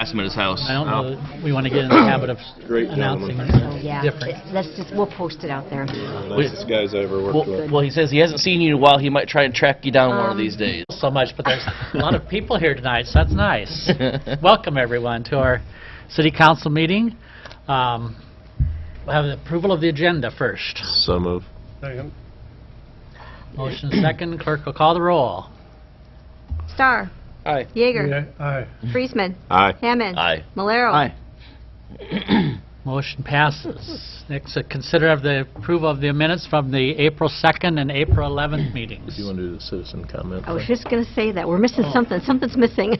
Ask him at his house. I don't know that we want to get in the habit of Great announcing gentleman. it. Yeah, Different. we'll post it out there. Nicest guys I ever worked with. Well, he says he hasn't seen you in a while. He might try and track you down one of these days. So much, but there's a lot of people here tonight, so that's nice. Welcome, everyone, to our city council meeting. We'll have the approval of the agenda first. So move. Second. Motion second. Clerk will call the roll. Star. Aye. Yeager. Aye. Friesman. Aye. Hammond. Aye. Malero. Aye. Motion passes. Next, consider of the approval of the minutes from the April 2nd and April 11th meetings. Do you want to do the citizen comment? I was just going to say that. We're missing something. Something's missing.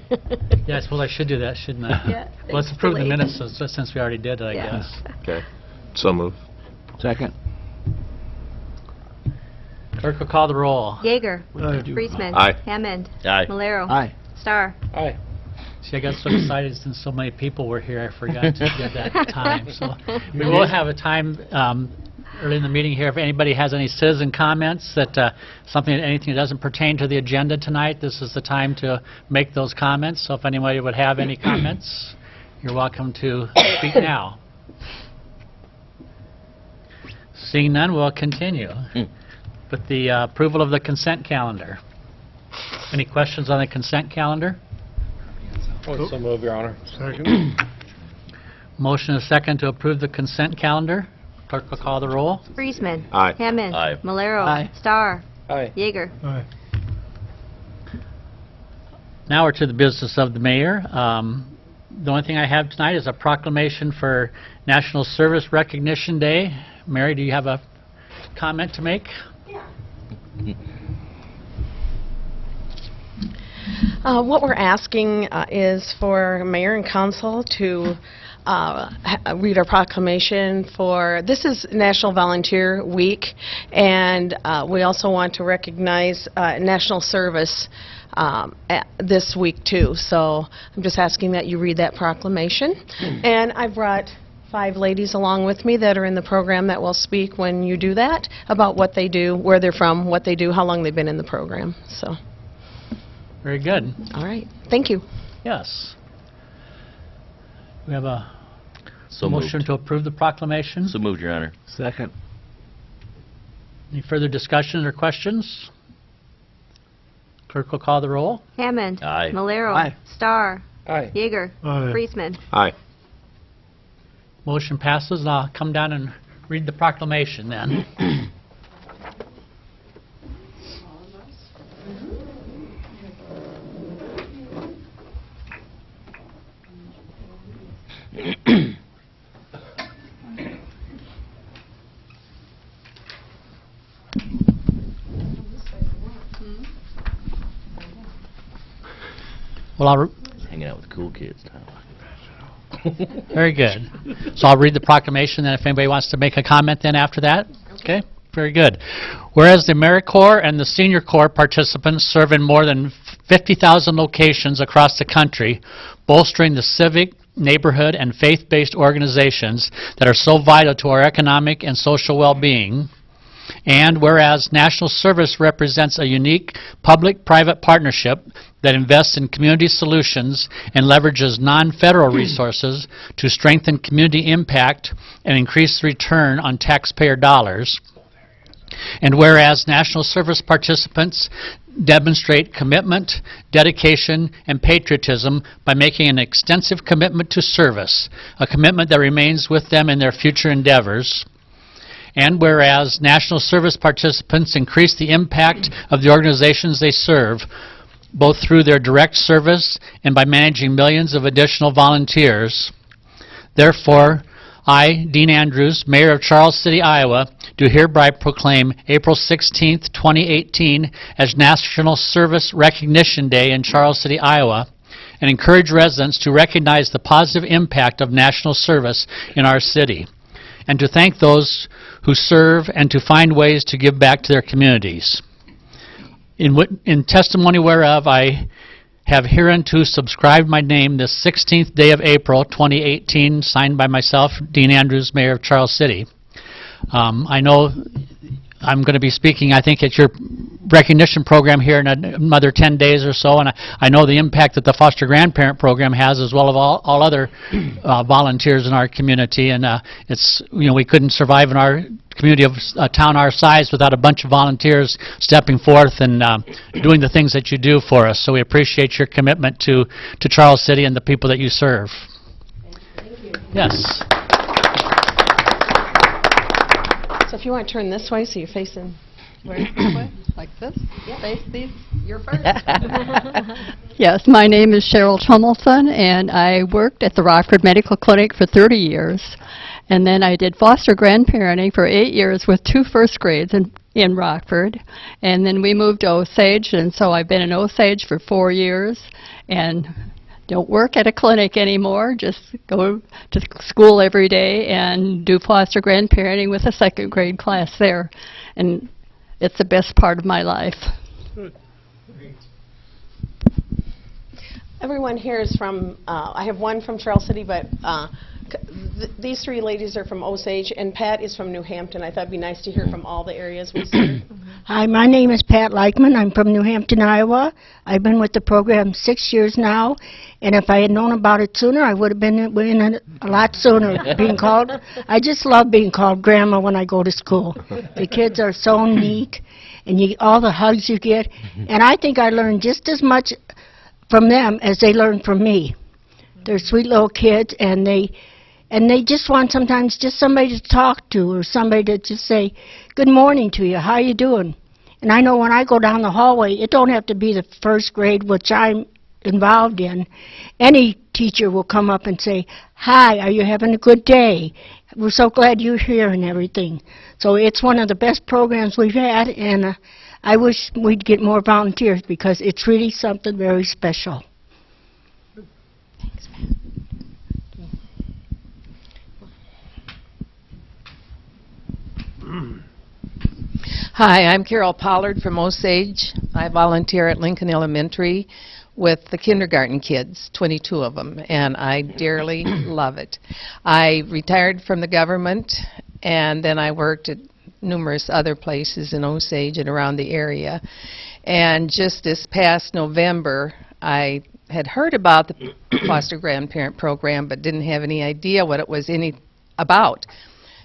Yeah, I suppose I should do that, shouldn't I? Yeah, Well, let's it's approve the delayed. minutes since we already did it, I Yeah. guess. Okay. So move. Second. Clerk will call the roll. Yeager. Aye. Friesman. Aye. Hammond. Aye. Malero. Aye. Star. Aye. See, I got so excited since so many people were here, I forgot to get that time. So we will have a time early in the meeting here. If anybody has any citizen comments, anything that doesn't pertain to the agenda tonight, this is the time to make those comments. So if anybody would have any comments, you're welcome to speak now. Seeing none, we'll continue with the approval of the consent calendar. Any questions on the consent calendar? So move, Your Honor. Second. Motion is second to approve the consent calendar. Clerk will call the roll. Friesman. Aye. Hammond. Aye. Malero. Aye. Star. Aye. Yeager. Aye. Now we're to the business of the mayor. The only thing I have tonight is a proclamation for National Service Recognition Day. Mary, do you have a comment to make? What we're asking is for mayor and council to read our proclamation for, this is National Volunteer Week, and we also want to recognize national service this week too. So I'm just asking that you read that proclamation. And I brought 5 ladies along with me that are in the program that will speak when you do that, about what they do, where they're from, what they do, how long they've been in the program. So. Very good. All right. Thank you. Yes. We have a So motion moved. to approve the proclamation. So moved, Your Honor. Second. Any further discussion or questions? Clerk will call the roll. Hammond. Aye. Malero. Aye. Star. Aye. Yeager. Aye. Friesman. Aye. Motion passes, and I'll come down and read the proclamation then. Well, Hanging out with the cool kids, Tyler. very good. So I'll read the proclamation, and if anybody wants to make a comment then after that? Okay, very good. Whereas the AmeriCorps and the Senior Corps participants serve in more than 50,000 locations across the country, bolstering the civic, neighborhood, and faith-based organizations that are so vital to our economic and social well-being. And whereas National Service represents a unique public-private partnership that invests in community solutions and leverages non-federal resources to strengthen community impact and increase return on taxpayer dollars. And whereas National Service participants demonstrate commitment, dedication, and patriotism by making an extensive commitment to service, a commitment that remains with them in their future endeavors. And whereas National Service participants increase the impact of the organizations they serve, both through their direct service and by managing millions of additional volunteers. Therefore, I, Dean Andrews, Mayor of Charles City, Iowa, do hereby proclaim April 16th, 2018 as National Service Recognition Day in Charles City, Iowa, and encourage residents to recognize the positive impact of national service in our city, and to thank those who serve and to find ways to give back to their communities. In testimony whereof I have hereunto subscribed my name this 16th day of April 2018, signed by myself, Dean Andrews, Mayor of Charles City. I know I'm going to be speaking, I think, at your recognition program here in another 10 days or so, and I know the impact that the foster grandparent program has, as well as all other volunteers in our community, and it's, we couldn't survive in our community of a town our size without a bunch of volunteers stepping forth and doing the things that you do for us. So we appreciate your commitment to Charles City and the people that you serve. Thank you. Yes. So if you want to turn this way so you're facing... Like this? Face these. You're first. Yes, my name is Cheryl Tummelson, and I worked at the Rockford Medical Clinic for 30 years. And then I did foster grandparenting for 8 years with 2 first grades in Rockford. And then we moved to Osage, and so I've been in Osage for 4 years. And don't work at a clinic anymore, just go to school every day and do foster grandparenting with a 2nd grade class there. And it's the best part of my life. Everyone here is from, I have one from Charles City, but these 3 ladies are from Osage, and Pat is from New Hampton. I thought it'd be nice to hear from all the areas we serve. Hi, my name is Pat Leichman. I'm from New Hampton, Iowa. I've been with the program 6 years now, and if I had known about it sooner, I would have been in it a lot sooner. Being called, I just love being called Grandma when I go to school. The kids are so neat, and all the hugs you get, and I think I learned just as much from them as they learn from me. They're sweet little kids, and they just want sometimes just somebody to talk to, or somebody to just say, good morning to you, how you doing? And I know when I go down the hallway, it don't have to be the 1st grade, which I'm involved in. Any teacher will come up and say, hi, are you having a good day? We're so glad you're here and everything. So it's one of the best programs we've had, and I wish we'd get more volunteers because it's really something very special. Thanks, Pat. Hi, I'm Carol Pollard from Osage. I volunteer at Lincoln Elementary with the kindergarten kids, 22 of them, and I dearly love it. I retired from the government, and then I worked at numerous other places in Osage and around the area. And just this past November, I had heard about the foster grandparent program, but didn't have any idea what it was about.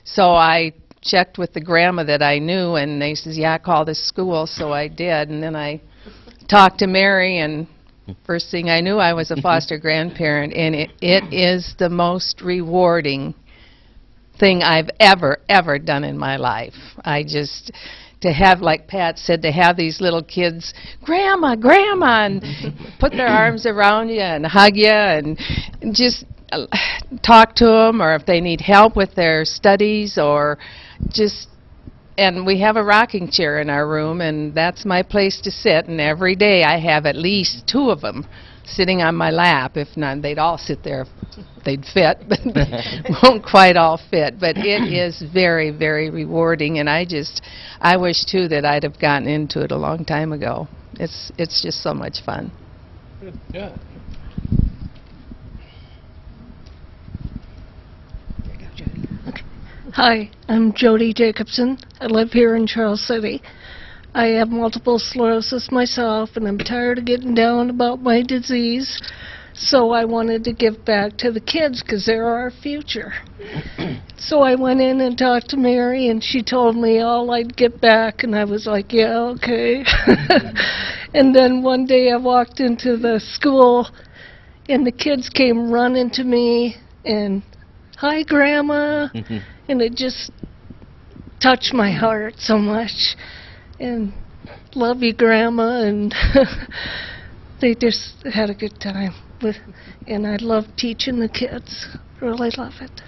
So I checked with the grandma that I knew, and they says, yeah, call this school, so I did. And then I talked to Mary, and first thing I knew, I was a foster grandparent, and it is the most rewarding thing I've ever done in my life. To have, like Pat said, to have these little kids, Grandma, Grandma, and put their arms around you and hug you and just talk to them, or if they need help with their studies, or just, and we have a rocking chair in our room, and that's my place to sit, and every day I have at least 2 of them sitting on my lap. If not, they'd all sit there if they'd fit, but won't quite all fit. But it is very, very rewarding, and I wish too that I'd have gotten into it a long time ago. It's just so much fun. Yeah. Hi, I'm Jody Jacobson. I live here in Charles City. I have multiple sclerosis myself, and I'm tired of getting down about my disease, so I wanted to give back to the kids because they're our future. So I went in and talked to Mary, and she told me all I'd get back, and I was like, yeah, okay. And then one day I walked into the school, and the kids came running to me, and, hi, Grandma, and it just touched my heart so much. And love you, Grandma, and they just had a good time. And I love teaching the kids. Really love it.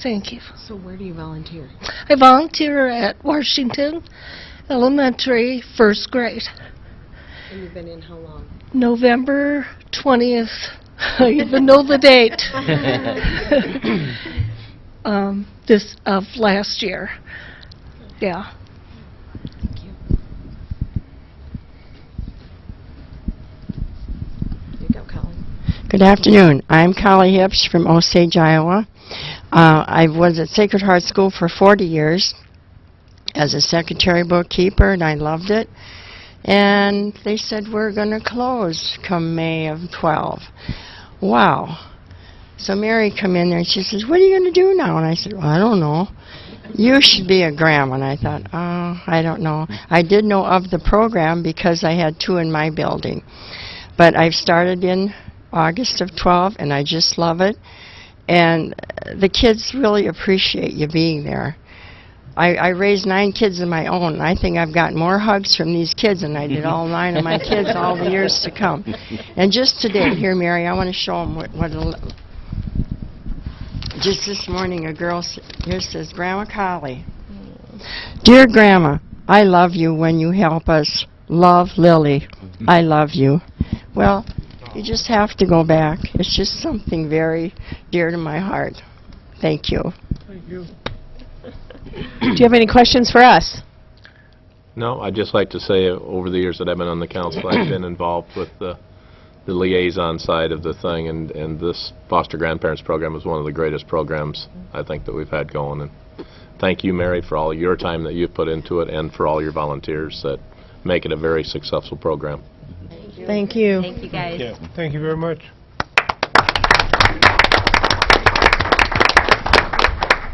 Thank you. So where do you volunteer? I volunteer at Washington Elementary, 1st grade. And you've been in how long? November 20th. I even know the date. This of last year. Yeah. Thank you. Here you go, Colleen. Good afternoon. I'm Collie Hips from Osage, Iowa. I was at Sacred Heart School for 40 years. as a secretary bookkeeper, and I loved it. And they said, we're going to close come May of 12. Wow. So Mary come in there and she says, what are you going to do now? And I said, well, I don't know. You should be a grandma. And I thought, oh, I don't know. I did know of the program because I had 2 in my building. But I've started in August of 12, and I just love it. And the kids really appreciate you being there. I raised 9 kids of my own, and I think I've gotten more hugs from these kids than I did all 9 of my kids all the years to come. And just today, here, Mary, I want to show them just this morning, a girl here says, Grandma Collie, dear Grandma, I love you when you help us. Love, Lily. I love you. Well, you just have to go back. It's just something very dear to my heart. Thank you. Thank you. Do you have any questions for us? No, I'd just like to say, over the years that I've been on the council, I've been involved with the liaison side of the thing, and this foster grandparents program is one of the greatest programs I think that we've had going. And thank you, Mary, for all your time that you've put into it, and for all your volunteers that make it a very successful program. Thank you. Thank you, guys. Yeah. Thank you very much.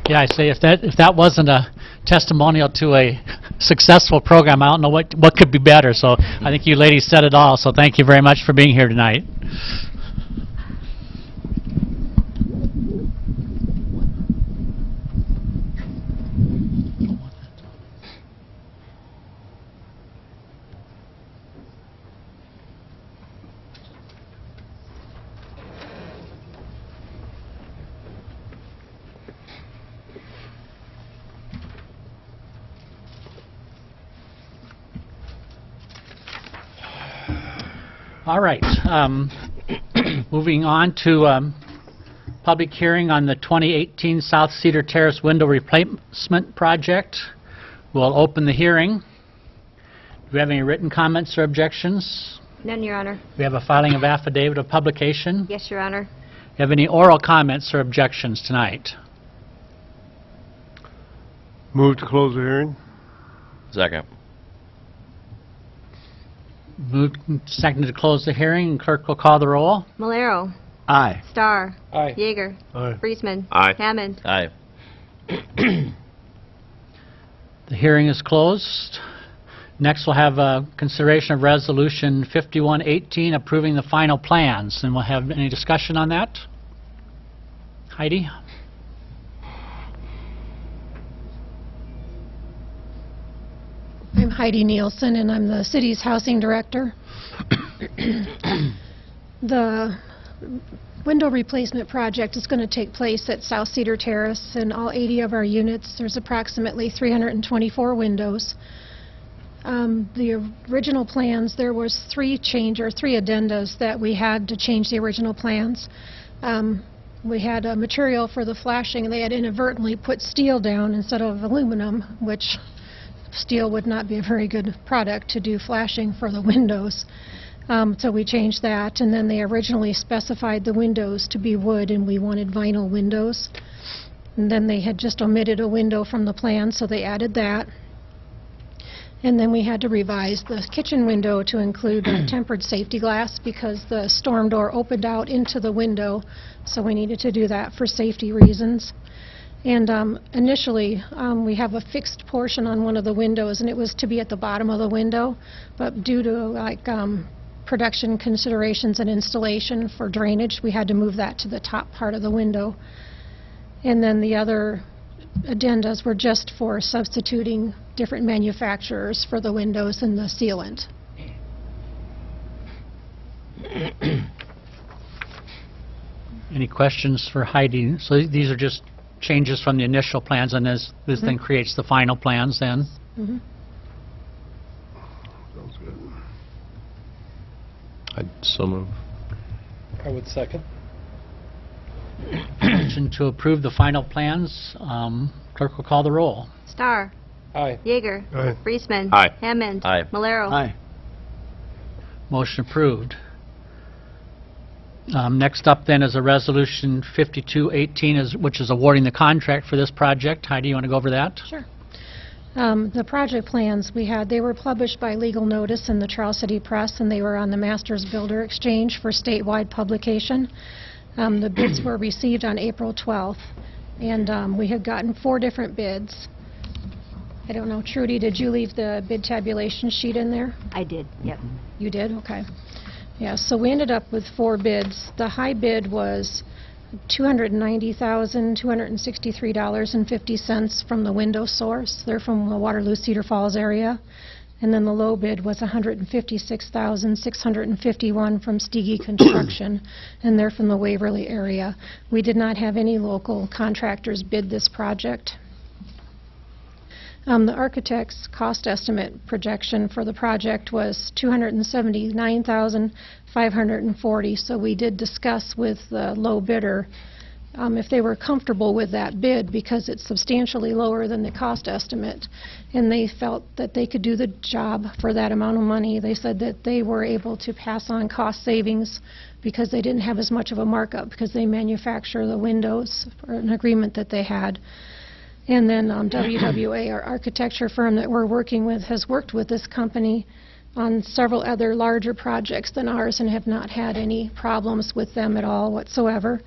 Yeah, I say if that wasn't a testimonial to a successful program, I don't know what could be better. So I think you ladies said it all. So thank you very much for being here tonight. All right. Moving on to public hearing on the 2018 South Cedar Terrace window replacement project. We'll open the hearing. Do we have any written comments or objections? None, Your Honor. Do we have a filing of affidavit of publication? Yes, Your Honor. Do you have any oral comments or objections tonight? Move to close the hearing. Second. Moved and seconded to close the hearing, and clerk will call the roll. Malero. Aye. Starr. Aye. Yeager. Aye. Friesman. Aye. Hammond. Aye. The hearing is closed. Next, we'll have a consideration of Resolution 5118 approving the final plans, and we'll have any discussion on that. Heidi? I'm Heidi Nielsen, and I'm the city's housing director. The window replacement project is going to take place at South Cedar Terrace. In all 80 of our units, there's approximately 324 windows. The original plans, there was 3 addendas that we had to change the original plans. We had a material for the flashing, and they had inadvertently put steel down instead of aluminum, which steel would not be a very good product to do flashing for the windows. So we changed that, and then they originally specified the windows to be wood, and we wanted vinyl windows. And then they had just omitted a window from the plan, so they added that. And then we had to revise the kitchen window to include a tempered safety glass because the storm door opened out into the window, so we needed to do that for safety reasons. And initially, we have a fixed portion on one of the windows, and it was to be at the bottom of the window, but due to production considerations and installation for drainage, we had to move that to the top part of the window. And then the other addendas were just for substituting different manufacturers for the windows and the sealant. Any questions for Heidi? So these are just changes from the initial plans, and this then creates the final plans then? Mm-hmm. Sounds good. I'd so move. I would second. Motion to approve the final plans. Clerk will call the roll. Starr. Aye. Yeager. Aye. Friesman. Aye. Hammond. Aye. Malero. Aye. Motion approved. Next up then is a Resolution 5218, which is awarding the contract for this project. Heidi, you want to go over that? Sure. The project plans we had, they were published by legal notice in the Charles City Press, and they were on the Masters Builder Exchange for statewide publication. The bids were received on April 12th, and we had gotten 4 different bids. I don't know, Trudy, did you leave the bid tabulation sheet in there? I did, yep. You did? Okay. Yeah, so we ended up with 4 bids. The high bid was $290,263.50 from the Window Source. They're from the Waterloo Cedar Falls area. And then the low bid was $156,651 from Stege Construction, and they're from the Waverly area. We did not have any local contractors bid this project. The architect's cost estimate projection for the project was $279,540, so we did discuss with the low bidder if they were comfortable with that bid because it's substantially lower than the cost estimate, and they felt that they could do the job for that amount of money. They said that they were able to pass on cost savings because they didn't have as much of a markup because they manufacture the windows, for an agreement that they had. And then WWA, our architecture firm that we're working with, has worked with this company on several other larger projects than ours and have not had any problems with them at all whatsoever.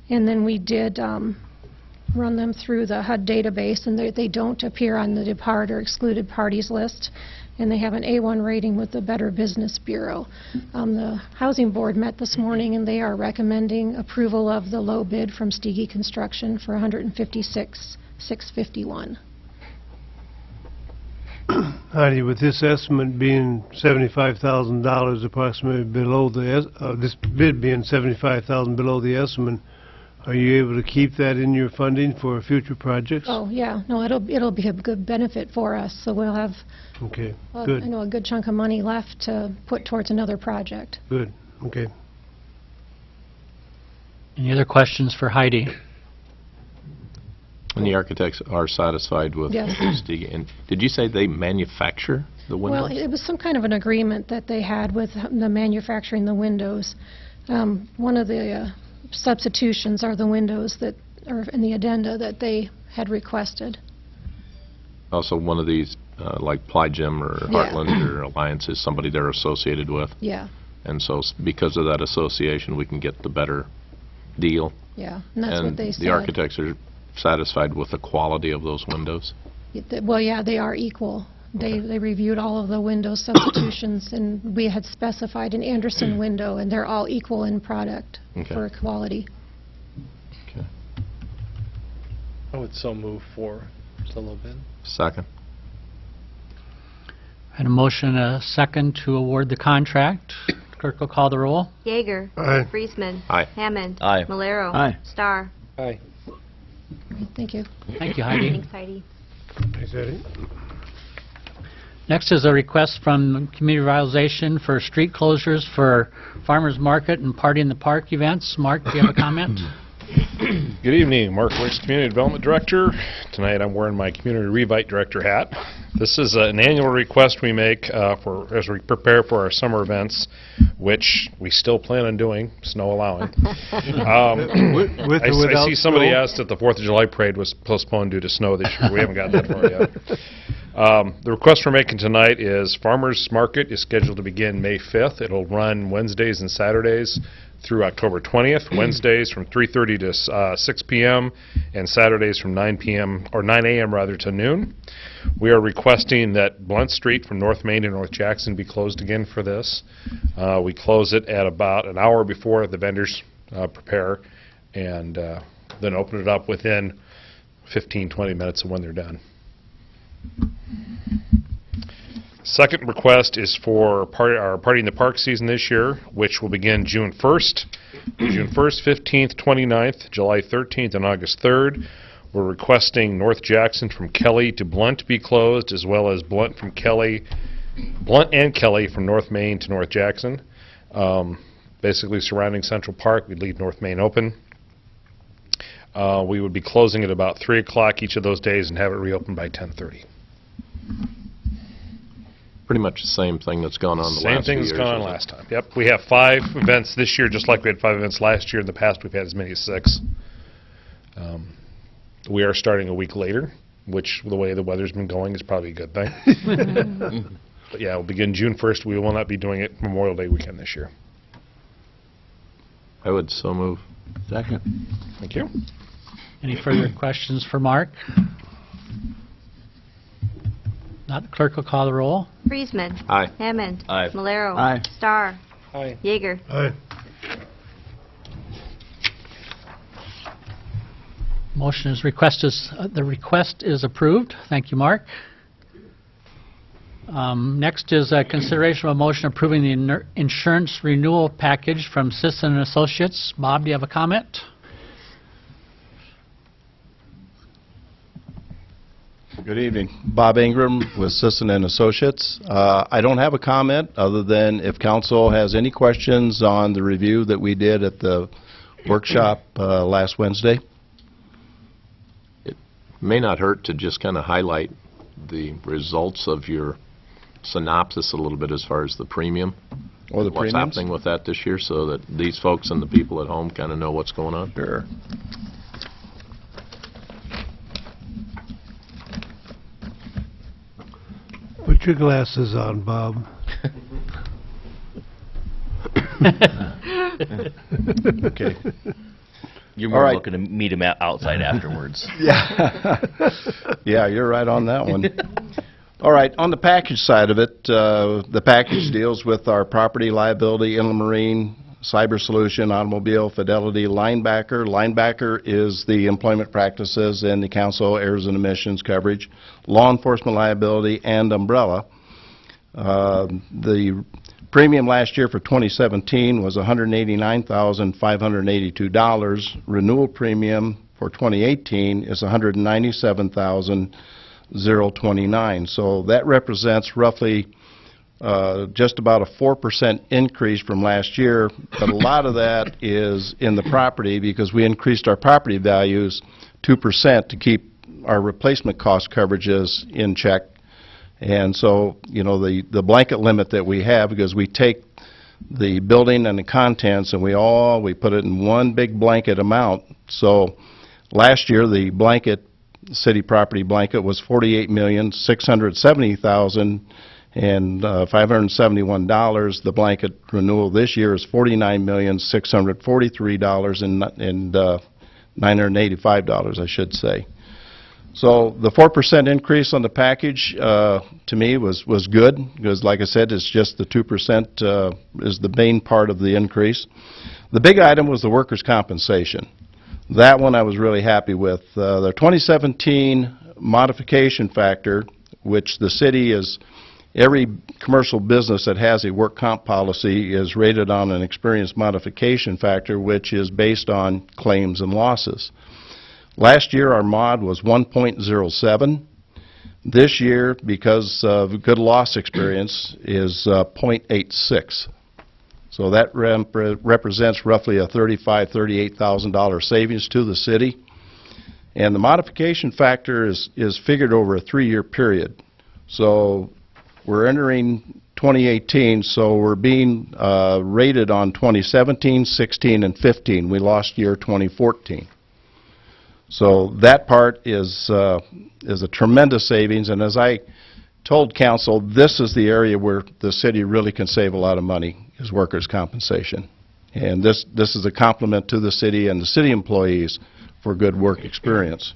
And then we did run them through the HUD database, and they don't appear on the debarred or excluded parties list. And they have an A1 rating with the Better Business Bureau. The Housing Board met this morning, and they are recommending approval of the low bid from Stege Construction for $156,651. Heidi, with this estimate being $75,000 approximately below the, this bid being $75,000 below the estimate, are you able to keep that in your funding for future projects? Oh, yeah. No, it'll be a good benefit for us. So we'll have, okay, good. I know, a good chunk of money left to put towards another project. Good, okay. Any other questions for Heidi? And the architects are satisfied with Yes. Stege. And did you say they manufacture the windows? Well, it was some kind of an agreement that they had with the manufacturing the windows. One of the substitutions are the windows that are in the addenda that they had requested. Also, one of these, like Plygym or Yeah. Heartland or Alliance, is somebody they're associated with. Yeah, And so because of that association, we can get the better deal. yeah, and that's what they And said. the architects are satisfied with the quality of those windows. Well, yeah, they are equal. They reviewed all of the window substitutions, and we had specified an Anderson window, and they're all equal in product for quality. Okay. I would so move for the low bid. Second. And a motion, a second, to award the contract. Clerk will call the roll. Yeager. Aye. Friesman. Aye. Hammond. Aye. Malero. Aye. Starr. Aye. Thank you. Thank you, Heidi. Thanks, Heidi. Is that it? Next is a request from Community Revitalization for street closures for Farmers Market and Party in the Park events. Mark, do you have a comment? Good evening, Mark Wicks, Community Development Director. Tonight I'm wearing my Community Revite Director hat. This is an annual request we make as we prepare for our summer events, which we still plan on doing, snow allowing. With or I without see somebody snow? asked if the 4th of July parade was postponed due to snow this year. We haven't got that far yet. The request we're making tonight is Farmers Market is scheduled to begin May 5th. It'll run Wednesdays and Saturdays through October 20th, Wednesdays from 3:30 to 6 p.m. and Saturdays from 9 p.m. or 9 a.m. rather to noon. We are requesting that Blunt Street from North Main to North Jackson be closed again for this. We close it at about an hour before the vendors prepare, and then open it up within 15-20 minutes of when they're done. Second request is for our Party in the Park season this year, which will begin June 1st, June 1st, 15th, 29th, July 13th, and August 3rd. We're requesting North Jackson from Kelly to Blunt be closed, as well as Blunt and Kelly from North Main to North Jackson. Basically surrounding Central Park, we'd leave North Main open. We would be closing at about 3 o'clock each of those days and have it reopened by 10:30. Pretty much the same thing that's gone on the Same last few thing years. that's gone on isn't it? last time. Yep, we have 5 events this year, just like we had 5 events last year. In the past, we've had as many as 6. We are starting a week later which the way the weather's been going is probably a good thing. But yeah, we'll begin June 1st. We will not be doing it Memorial Day weekend this year. I would so move. Second. Thank you. Any further questions for Mark? Not, the clerk will call the roll. Friesman. Aye. Hammond. Aye. Malero. Aye. Starr. Aye. Yeager. Aye. Motion is the request is approved. Thank you, Mark. Next is consideration of a motion approving the insurance renewal package from Sisson & Associates. Bob, do you have a comment? Good evening. Bob Ingram with Sisson & Associates. I don't have a comment other than if council has any questions on the review that we did at the workshop last Wednesday. It may not hurt to just kind of highlight the results of your synopsis a little bit as far as the premium. Or the what's premiums? happening with that this year so that these folks and the people at home kind of know what's going on. Sure. Put your glasses on, Bob. Okay. You're All more right. looking to meet him outside afterwards. Yeah. Yeah, you're right on that one. All right, on the package side of it, the package deals with our property, liability, inland marine, cyber solution, automobile, fidelity, linebacker. Linebacker is the employment practices and the council errors and omissions coverage, law enforcement liability, and umbrella. The premium last year for 2017 was $189,582. Renewal premium for 2018 is $197,029. So that represents roughly just about a 4% increase from last year, but a lot of that is in the property because we increased our property values 2% to keep our replacement cost coverages in check. And so, you know, the blanket limit that we have, because we take the building and the contents and we put it in one big blanket amount. So last year the blanket, city property blanket was $48,670,571. The blanket renewal this year is $49,643,985, I should say. So the 4% increase on the package to me was good because, like I said, it's just the 2% is the main part of the increase. The big item was the workers' compensation. That one I was really happy with. The 2017 modification factor, which the city is, every commercial business that has a work comp policy is rated on an experience modification factor, which is based on claims and losses. Last year our mod was 1.07. This year, because of good loss experience, is 0.86. So that represents roughly a $35,000, $38,000 savings to the city. And the modification factor is figured over a 3-year period. So we're entering 2018, so we're being rated on 2017, 16, and 15. We lost year 2014. So that part is a tremendous savings, and as I told council, this is the area where the city really can save a lot of money, is workers' compensation. And this is a compliment to the city and the city employees for good work experience.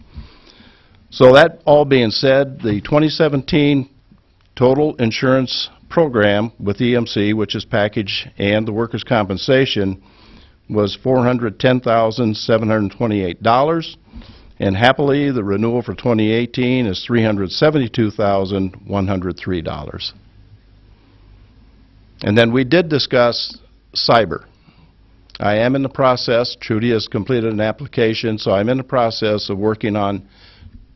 So that all being said, the 2017 total insurance program with EMC, which is package and the workers' compensation, was $410,728. And happily, the renewal for 2018 is $372,103. And then we did discuss cyber. I am in the process, Trudy has completed an application, so I'm in the process of working on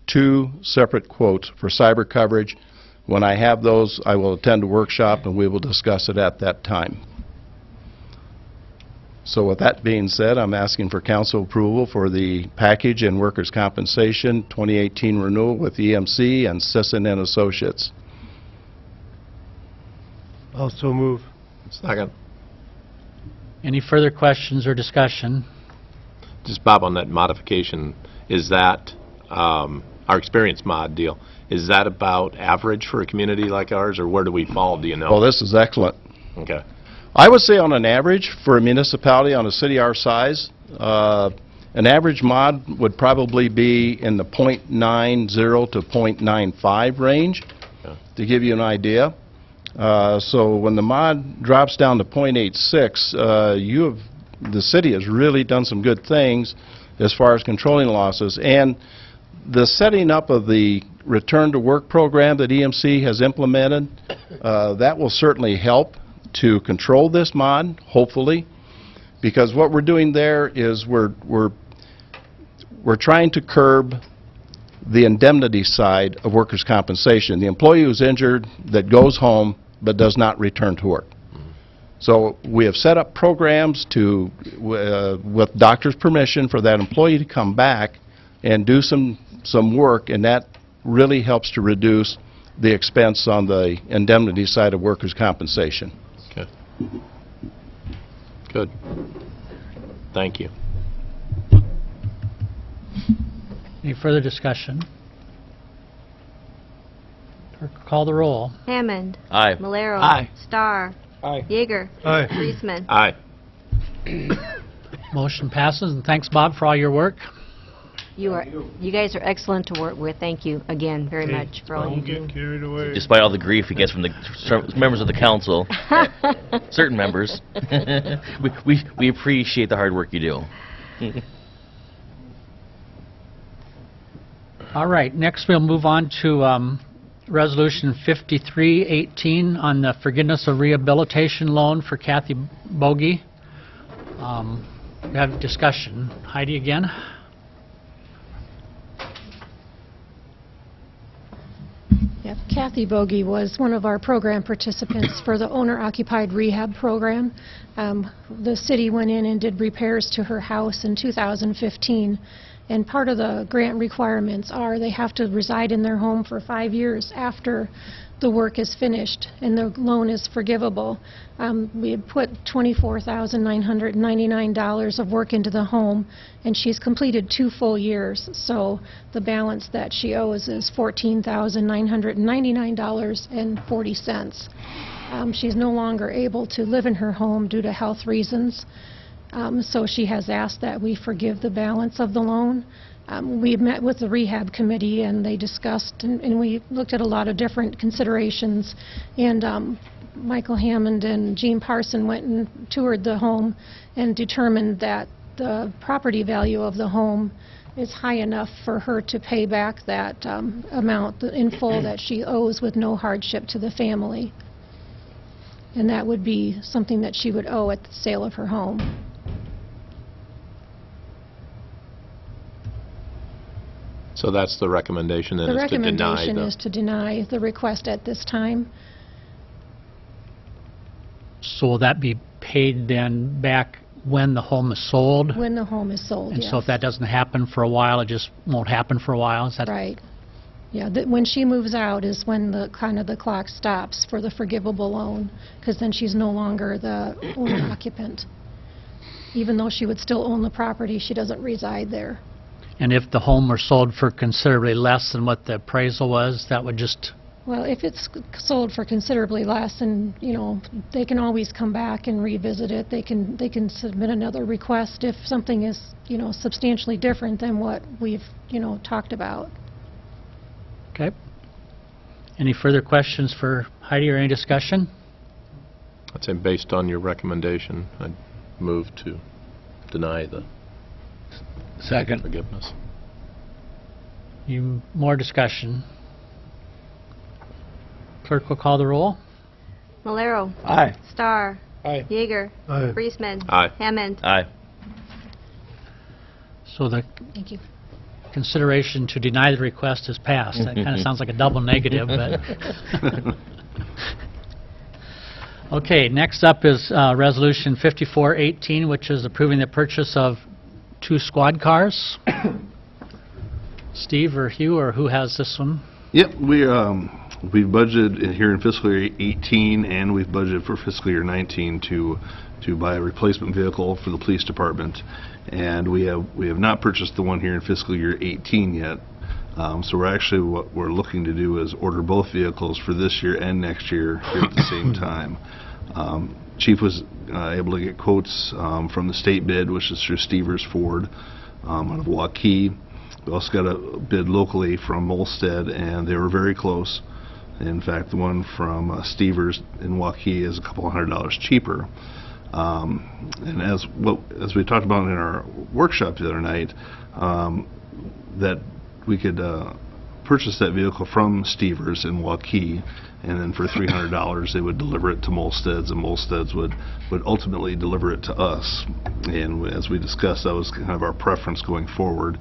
2 separate quotes for cyber coverage. When I have those, I will attend a workshop and we will discuss it at that time. So with that being said, I'm asking for council approval for the package and workers' compensation 2018 renewal with EMC and Sisson & Associates. Also move. Second. Any further questions or discussion? Just, Bob, on that modification, is that our experience mod deal, is that about average for a community like ours, or where do we fall, do you know? Oh, this is excellent. Okay. I would say on an average, for a municipality on a city our size, an average mod would probably be in the .90 to .95 range, to give you an idea. So when the mod drops down to .86, the city has really done some good things as far as controlling losses. And the setting up of the return to work program that EMC has implemented, that will certainly help to control this mod, hopefully, because what we're doing there is we're trying to curb the indemnity side of workers' compensation, the employee who's injured that goes home but does not return to work. So we have set up programs to, with doctor's permission, for that employee to come back and do some work, and that really helps to reduce the expense on the indemnity side of workers' compensation. Okay. Good. Thank you. Any further discussion? Clerk, call the roll. Hammond. Aye. Malero. Aye. Starr. Aye. Yeager. Aye. Friesman. Aye. Motion passes, and thanks, Bob, for all your work. You guys are excellent to work with. Thank you again very much for all you Don't do. get carried away. Despite all the grief he gets from the members of the council, certain members, we appreciate the hard work you do. All right, next we'll move on to Resolution 5318 on the forgiveness of rehabilitation loan for Kathy Bogie. We have discussion. Heidi again. Yep. Kathy Bogie was one of our program participants for the owner-occupied rehab program. The city went in and did repairs to her house in 2015, and part of the grant requirements are they have to reside in their home for 5 years after the work is finished and the loan is forgivable. We had put $24,999 of work into the home, and she's completed 2 full years, so the balance that she owes is $14,999.40. She's no longer able to live in her home due to health reasons, so she has asked that we forgive the balance of the loan. We met with the rehab committee, and they discussed, and we looked at a lot of different considerations, and Michael Hammond and Gene Parson went and toured the home and determined that the property value of the home is high enough for her to pay back that amount in full that she owes with no hardship to the family. And that would be something that she would owe at the sale of her home. So that's the recommendation, then, The is to deny recommendation the... is to deny the request at this time. So will that be paid then back when the home is sold? When the home is sold, And yes. so if that doesn't happen for a while, it just won't happen for a while? Is that Right. Yeah, when she moves out is when the clock stops for the forgivable loan, because then she's no longer the owner occupant. Even though she would still own the property, she doesn't reside there. And if the home were sold for considerably less than what the appraisal was, that would just... Well, if it's sold for considerably less, and, you know, they can always come back and revisit it. They can submit another request if something is, you know, substantially different than what we've, you know, talked about. Okay. Any further questions for Heidi or any discussion? I'd say based on your recommendation, I'd move to deny the Second. forgiveness. More discussion. Clerk will call the roll. Malero. Aye. Starr. Aye. Yeager. Aye. Friesman. Aye. Hammond. Aye. So the Thank you. consideration to deny the request is passed. That kind of sounds like a double negative, but... Okay, next up is Resolution 5418, which is approving the purchase of 2 squad cars. Steve or Hugh, or who has this one? Yep, we've budgeted here in fiscal year 18, and we've budgeted for fiscal year 19 to buy a replacement vehicle for the police department. And we have not purchased the one here in fiscal year 18 yet. So we're actually, what we're looking to do is order both vehicles for this year and next year here at the same time. Chief was able to get quotes from the state bid, which is through Stevers Ford out of Waukee. We also got a bid locally from Molstead, and they were very close. In fact, the one from Stevers in Waukee is a couple $100 cheaper. And as we talked about in our workshop the other night, that we could purchase that vehicle from Stevers in Waukee, and then for $300 they would deliver it to Molstead's, and Molstead's would ultimately deliver it to us. And as we discussed, that was kind of our preference going forward.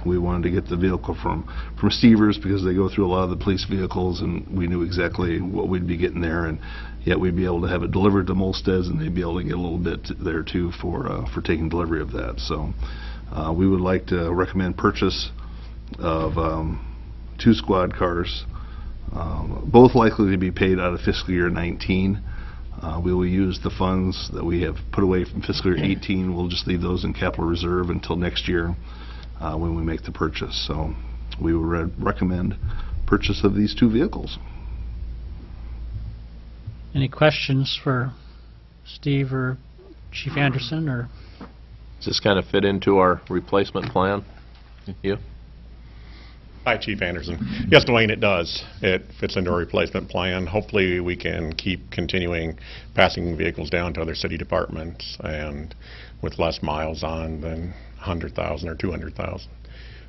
We wanted to get the vehicle from Stevers because they go through a lot of the police vehicles, and we knew exactly what we'd be getting there, and yet we'd be able to have it delivered to Molstead's, and they'd be able to get a little bit there too for taking delivery of that. So we would like to recommend purchase of 2 squad cars, both likely to be paid out of fiscal year 19. We will use the funds that we have put away from fiscal year 18. We'll just leave those in capital reserve until next year when we make the purchase. So we would recommend purchase of these 2 vehicles. Any questions for Steve or Chief Anderson? Or Does this kind of fit into our replacement plan? You? Hi, Chief Anderson. Yes, Dwayne, it does. It fits into our replacement plan. Hopefully we can keep continuing passing vehicles down to other city departments and with less miles on than 100,000 or 200,000.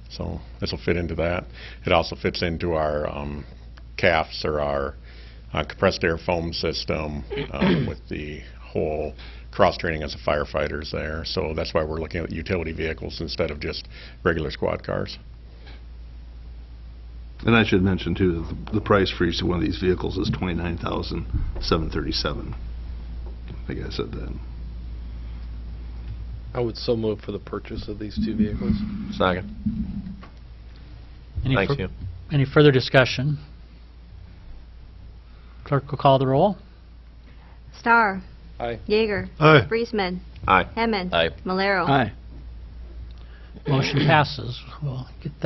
So this will fit into that. It also fits into our CAFs, or our compressed air foam system with the whole cross-training as a firefighters there. So that's why we're looking at utility vehicles instead of just regular squad cars. And I should mention too, the price for each one of these vehicles is $29,737. I think I said that. I would so move for the purchase of these 2 vehicles. Second. Thanks, you. Any further discussion? Clerk will call the roll. Starr. Aye. Yeager. Aye. Friesman. Aye. Hammond. Aye. Malero. Aye. Motion passes. We'll get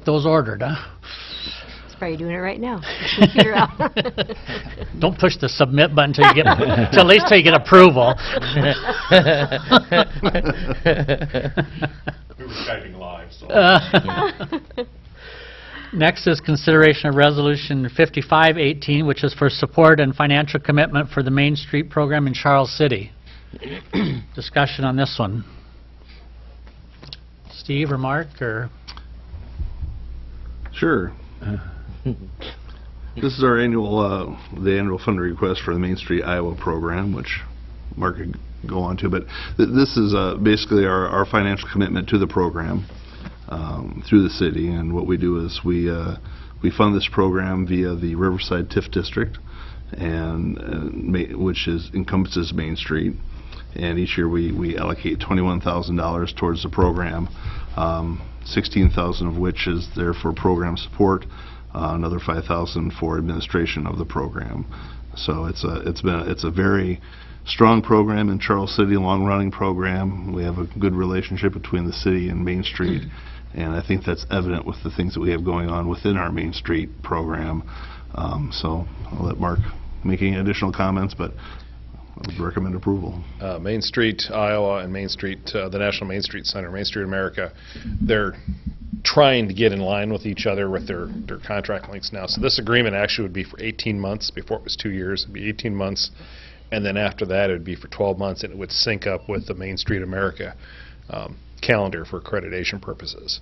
those ordered, huh? He's probably doing it right now. Computer out. Don't push the submit button till you get till at least till you get approval. We were Skyping live, so. Next is consideration of Resolution 5518, which is for support and financial commitment for the Main Street program in Charles City. Discussion on this one. Steve or Mark or? Sure. This is our annual, the annual fund request for the Main Street Iowa program, which Mark could go on to. But this is basically our financial commitment to the program through the city. And what we do is we fund this program via the Riverside TIF District, which encompasses Main Street. And each year we allocate $21,000 towards the program, 16,000 of which is there for program support, another 5,000 for administration of the program. So it's a very strong program in Charles City, long-running program. We have a good relationship between the city and Main Street, and I think that's evident with the things that we have going on within our Main Street program. So I'll let Mark make any additional comments, but I would recommend approval. Main Street, Iowa, and Main Street, the National Main Street Center, Main Street America, they're trying to get in line with each other with their contract lengths now. So this agreement actually would be for 18 months. Before it was 2 years. It would be 18 months. And then after that, it would be for 12 months, and it would sync up with the Main Street America calendar for accreditation purposes.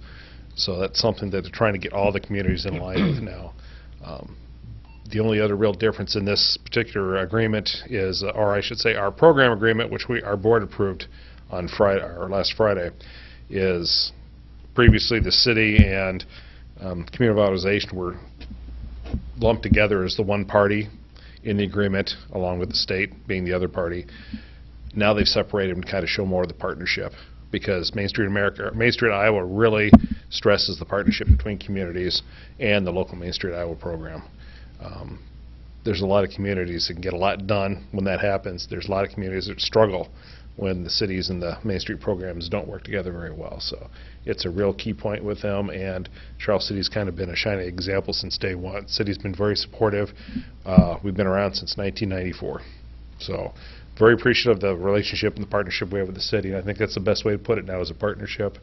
So that's something that they're trying to get all the communities in line with now. The only other real difference in this particular agreement is, or I should say our program agreement, which our board approved on Friday, or last Friday, is previously the city and Community Revitalization were lumped together as the one party in the agreement, along with the state being the other party. Now they've separated and kind of show more of the partnership, because Main Street America, Main Street Iowa really stresses the partnership between communities and the local Main Street Iowa program. There's a lot of communities that can get a lot done when that happens. There's a lot of communities that struggle when the cities and the Main Street programs don't work together very well. So it's a real key point with them, and Charles City's kind of been a shining example since day one. City's been very supportive. We've been around since 1994. So very appreciative of the relationship and the partnership we have with the city, and I think that's the best way to put it now, as a partnership.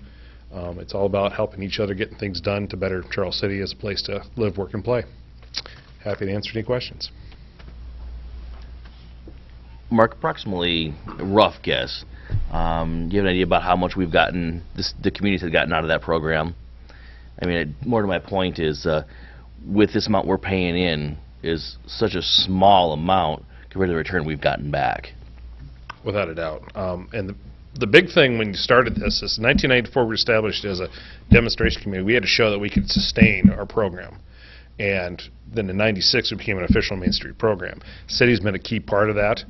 It's all about helping each other, getting things done to better Charles City as a place to live, work, and play. Happy to answer any questions. Mark, approximately a rough guess, do you have an idea about how much we've gotten, the communities have gotten out of that program? I mean, more to my point is, with this amount we're paying in is such a small amount compared to the return we've gotten back. Without a doubt. And the big thing when you started this is, in 1994 we were established as a demonstration community. We had to show that we could sustain our program. And then in 96 we became an official Main Street program. City's been a key part of that.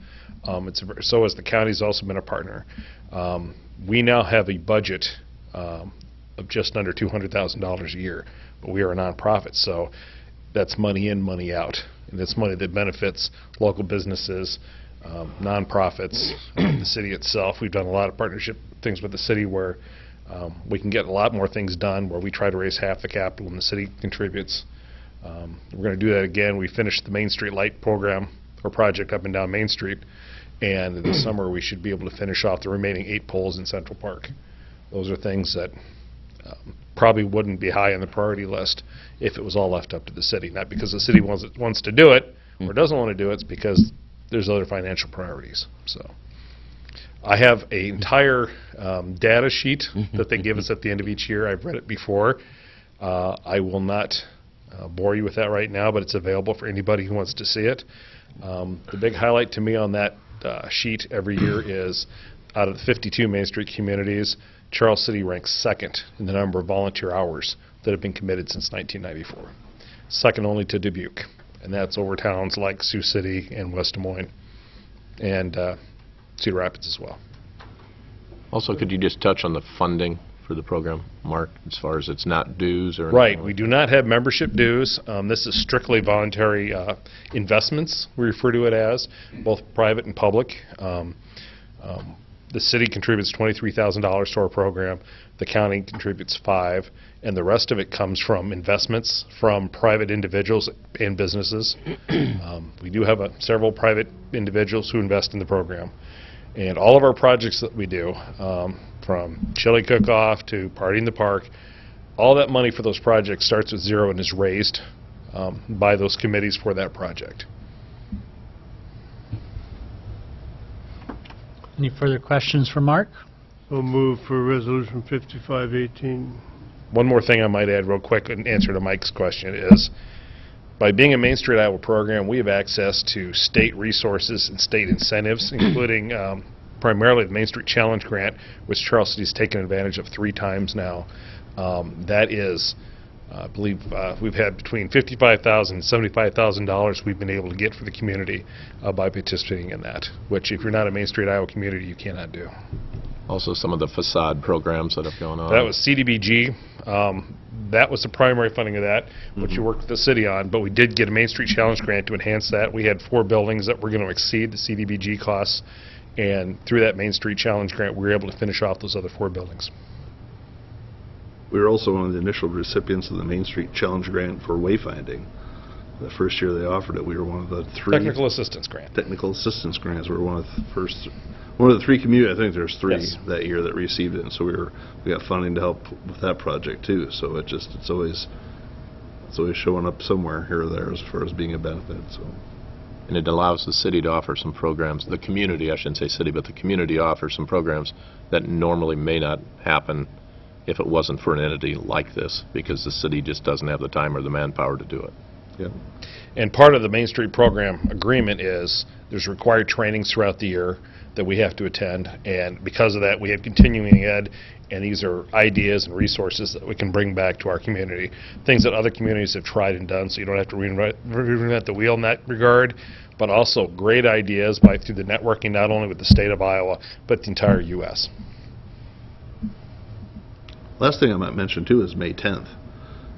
So has the county's also been a partner. We now have a budget of just under $200,000 a year, but we are a nonprofit, so that's money in, money out, and it's money that benefits local businesses, nonprofits, the city itself. We've done a lot of partnership things with the city where we can get a lot more things done, where we try to raise half the capital and the city contributes. We're going to do that again. We finished the Main Street Light program or project up and down Main Street, and this summer we should be able to finish off the remaining 8 poles in Central Park. Those are things that probably wouldn't be high on the priority list if it was all left up to the city. Not because the city wants to do it or doesn't want to do it, it's because there's other financial priorities. So I have an entire data sheet that they give us at the end of each year. I've read it before. I will not bore you with that right now, but it's available for anybody who wants to see it. The big highlight to me on that sheet every year is, out of the 52 Main Street communities, Charles City ranks second in the number of volunteer hours that have been committed since 1994. Second only to Dubuque, and that's over towns like Sioux City and West Des Moines and Cedar Rapids as well. Also, could you just touch on the funding for the program, Mark, as far as it's not dues or anything? Right. We do not have membership dues. This is strictly voluntary investments, we refer to it as, both private and public. The city contributes $23,000 to our program. The county contributes $5,000, and the rest of it comes from investments from private individuals and businesses. We do have several private individuals who invest in the program. And all of our projects that we do, from chili cook-off to Party in the Park, all that money for those projects starts with zero and is raised by those committees for that project. Any further questions for Mark? We'll move for Resolution 5518. One more thing I might add real quick in answer to Mike's question is, by being a Main Street Iowa program, we have access to state resources and state incentives, including primarily the Main Street Challenge Grant, which Charles City's taken advantage of 3 times now. That is, I believe we've had between $55,000 and $75,000 we've been able to get for the community by participating in that, which if you're not a Main Street Iowa community, you cannot do. Also some of the facade programs that have gone on. That was CDBG. That was the primary funding of that, which you worked with the city on, but we did get a Main Street Challenge Grant to enhance that. We had 4 buildings that were going to exceed the CDBG costs, and through that Main Street Challenge Grant, we were able to finish off those other 4 buildings. We were also one of the initial recipients of the Main Street Challenge Grant for wayfinding. The first year they offered it, we were one of the 3... Technical Assistance Grant. Technical Assistance Grants. We were one of the first... One of the 3 communities, I think there's 3 yes. that year that received it, and so we got funding to help with that project too. So it's always showing up somewhere here or there as far as being a benefit. So. And it allows the city to offer some programs, the community, I shouldn't say city, but the community offers some programs that normally may not happen if it wasn't for an entity like this, because the city just doesn't have the time or the manpower to do it. Yeah. And part of the Main Street program agreement is there's required trainings throughout the year that we have to attend, and because of that we have continuing ed, and these are ideas and resources that we can bring back to our community, things that other communities have tried and done, so you don't have to reinvent the wheel in that regard, but also great ideas through the networking not only with the state of Iowa but the entire U.S. Last thing I might mention too is May 10th.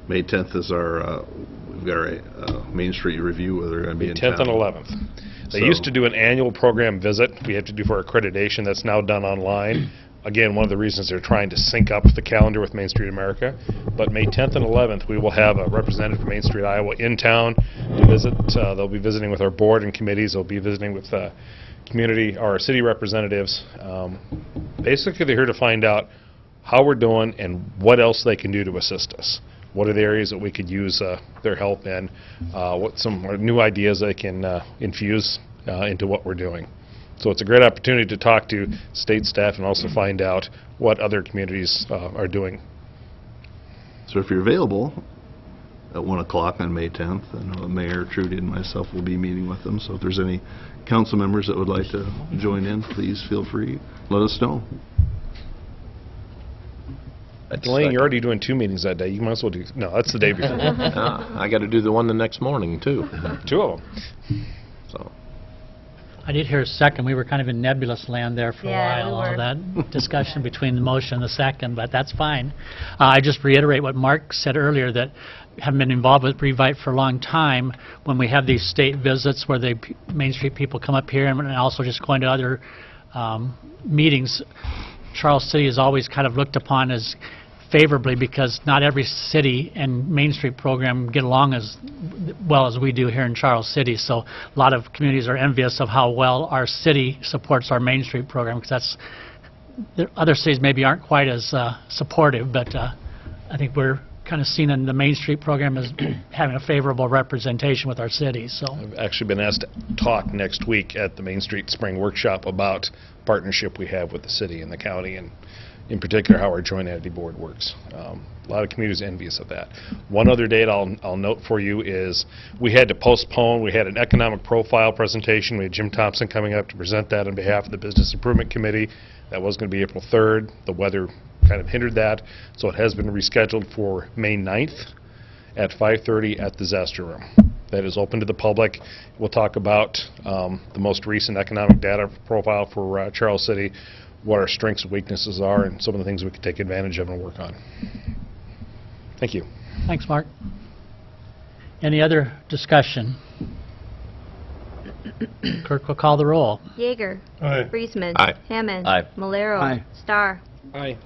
May 10th is our we've got our Main Street review where they're going to be in 10th town. and 11th. They So- used to do an annual program visit we have to do for accreditation. That's now done online. Again, one of the reasons they're trying to sync up the calendar with Main Street America. But May 10th and 11th, we will have a representative from Main Street, Iowa in town to visit. They'll be visiting with our board and committees. They'll be visiting with community or city representatives. Basically, they're here to find out how we're doing and what else they can do to assist us. What are the areas that we could use their help in? What some new ideas they can infuse into what we're doing. So it's a great opportunity to talk to state staff and also find out what other communities are doing. So if you're available at 1 o'clock on May 10th, I know Mayor Trudy and myself will be meeting with them. So if there's any council members that would like to join in, please feel free. Let us know. Delaney, you're already doing 2 meetings that day. You might as well do... No, that's the day before. I got to do the one the next morning, too. 2 of them. So. I did hear a second. We were kind of in nebulous land there for Yeah, a we while, all were. that discussion between the motion and the second, but that's fine. I just reiterate what Mark said earlier, that having been involved with Revite for a long time, when we have these state visits where they Main Street people come up here, and also just going to other meetings, Charles City is always kind of looked upon as favorably, because not every city and Main Street program get along as well as we do here in Charles City. So a lot of communities are envious of how well our city supports our Main Street program, because that's the other cities maybe aren't quite as supportive, but I think we're kind of seen in the Main Street program as having a favorable representation with our city. So I've actually been asked to talk next week at the Main Street Spring Workshop about partnership we have with the city and the county, and in particular how our joint entity board works. A lot of communities are envious of that. One other date I'll note for you is we had to postpone. We had an economic profile presentation. We had Jim Thompson coming up to present that on behalf of the Business Improvement Committee. That was going to be April 3rd. The weather kind of hindered that, so it has been rescheduled for May 9th at 5:30 at the Zester Room. That is open to the public. We'll talk about the most recent economic data profile for Charles City, what our strengths and weaknesses are, and some of the things we can take advantage of and work on. Thank you. thanks, Mark. Any other discussion? Clerk will call the roll. Yeager. Aye. Friesman. Aye. Hammond. Aye. Malero. Aye. Starr. Aye.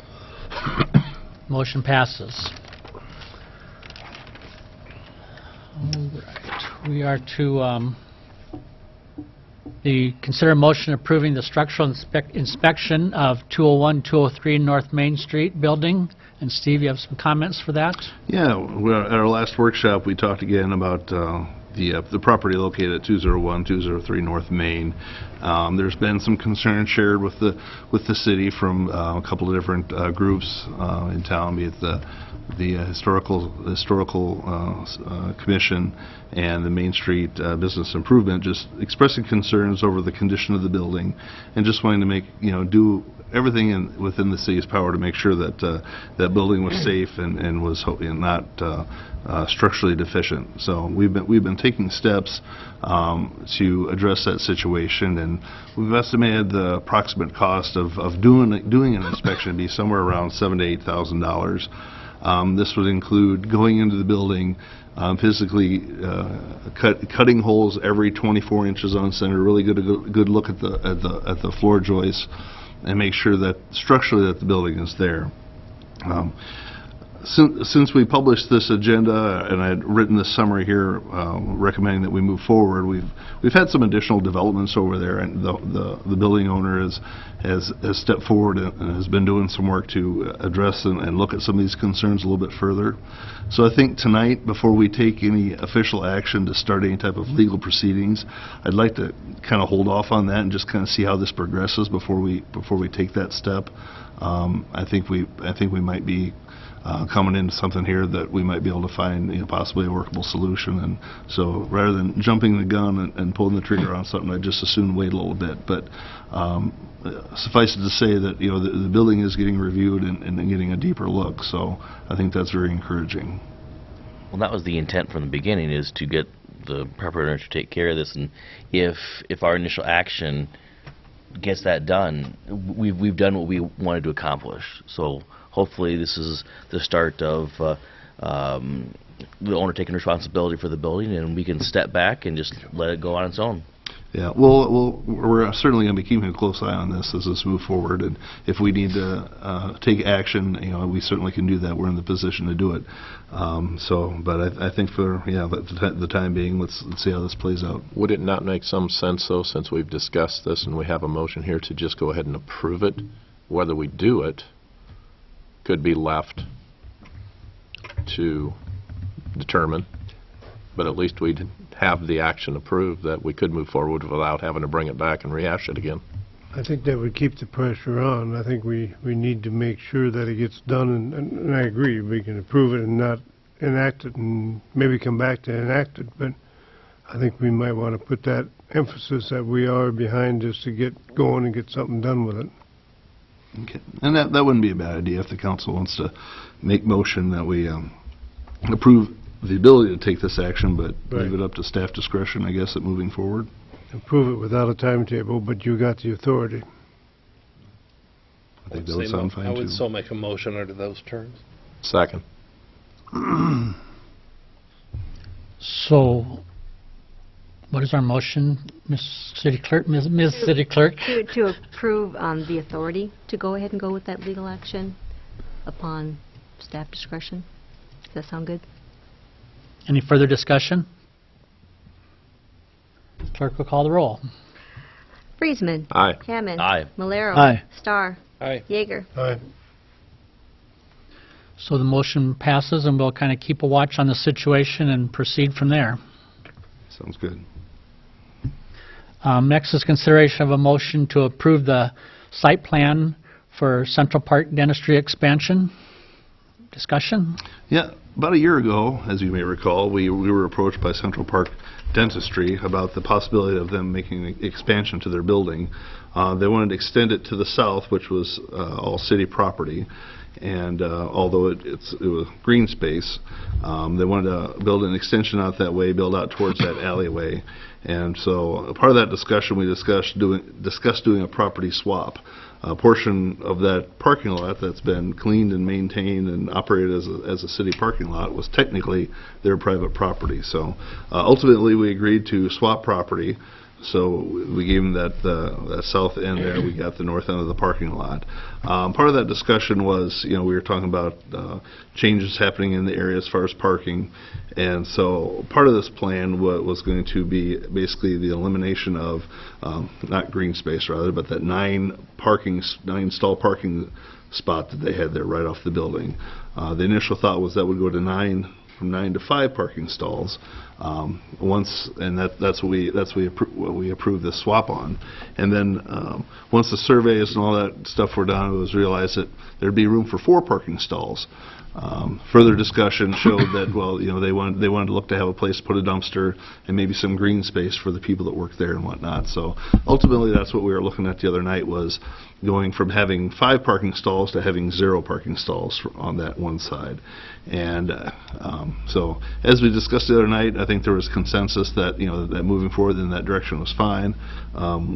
Motion passes. All right. We are to consider a motion approving the structural inspection of 201, 203 North Main Street building. And Steve, you have some comments for that? Yeah, at our last workshop, we talked again about the property located at 201, 203 North Main. There's been some concern shared with the city from a couple of different groups in town, be it the historical commission and the Main Street Business Improvement, just expressing concerns over the condition of the building and just wanting to make, do everything within the city's power to make sure that that building was safe and was not structurally deficient. So we've been taking steps to address that situation, and we've estimated the approximate cost of doing an inspection to be somewhere around $7,000 to $8,000. This would include going into the building, physically cutting holes every 24 inches on center, really good look at the floor joists, and make sure that structurally that the building is there. Since we published this agenda and I had written this summary here recommending that we move forward, we've had some additional developments over there, and the building owner has stepped forward and has been doing some work to address and look at some of these concerns a little bit further. So I think tonight, before we take any official action to start any type of legal proceedings, I'd like to kind of hold off on that and just kind of see how this progresses before we take that step. I think we might be coming into something here that we might be able to find possibly a workable solution. And so rather than jumping the gun and pulling the trigger on something, I just as soon wait a little bit. But suffice it to say that the building is getting reviewed and getting a deeper look. So I think that's very encouraging. Well, that was the intent from the beginning, is to get the property owner to take care of this. And if our initial action gets that done, we've done what we wanted to accomplish. So hopefully this is the start of the owner taking responsibility for the building, and we can step back and just let it go on its own. Yeah, well, we're certainly going to be keeping a close eye on this as this move forward, and if we need to take action, we certainly can do that. We're in the position to do it. But I think for the time being, let's see how this plays out. Would it not make some sense, though, since we've discussed this and we have a motion here, to just go ahead and approve it? Whether we do it could be left to determine, but at least we'd have the action approved that we could move forward without having to bring it back and rehash it again. I think that would keep the pressure on. I think we need to make sure that it gets done, and I agree, we can approve it and not enact it and maybe come back to enact it, but I think we might want to put that emphasis that we are behind this to get going and get something done with it. Okay. And that wouldn't be a bad idea if the council wants to make motion that we approve the ability to take this action, but leave it up to staff discretion, I guess, at moving forward. Approve it without a timetable, but you got the authority. I think that would sound fine, too. I would still make a motion under those terms. Second. So, what is our motion, Ms. City Clerk? Ms. City Clerk? To approve the authority to go ahead and go with that legal action upon staff discretion. Does that sound good? Any further discussion? Clerk will call the roll. Friesman. Aye. Hammond. Aye. Malero. Aye. Starr. Aye. Yeager. Aye. So the motion passes, and we'll kind of keep a watch on the situation and proceed from there. Sounds good. Next is consideration of a motion to approve the site plan for Central Park Dentistry expansion. Discussion? Yeah, about a year ago, as you may recall, we were approached by Central Park Dentistry about the possibility of them making an expansion to their building. They wanted to extend it to the south, which was all city property, and although it was green space, they wanted to build an extension out that way, build out towards that alleyway. And so part of that discussion, we discussed doing a property swap. A portion of that parking lot that's been cleaned and maintained and operated as a city parking lot was technically their private property. So ultimately we agreed to swap property. So we gave them that south end there. We got the north end of the parking lot. Part of that discussion was, we were talking about changes happening in the area as far as parking. And so part of this plan was going to be basically the elimination of, not green space rather, but that 9 stall parking spot that they had there right off the building. The initial thought was that would go to from 9 to 5 parking stalls. That's what we approved this swap on. And then once the surveys and all that stuff were done, it was realized that there'd be room for 4 parking stalls. Further discussion showed that, they wanted to look to have a place to put a dumpster and maybe some green space for the people that work there and whatnot. So ultimately, that's what we were looking at the other night, was going from having 5 parking stalls to having 0 parking stalls on that one side. And so as we discussed the other night, I think there was consensus that that moving forward in that direction was fine.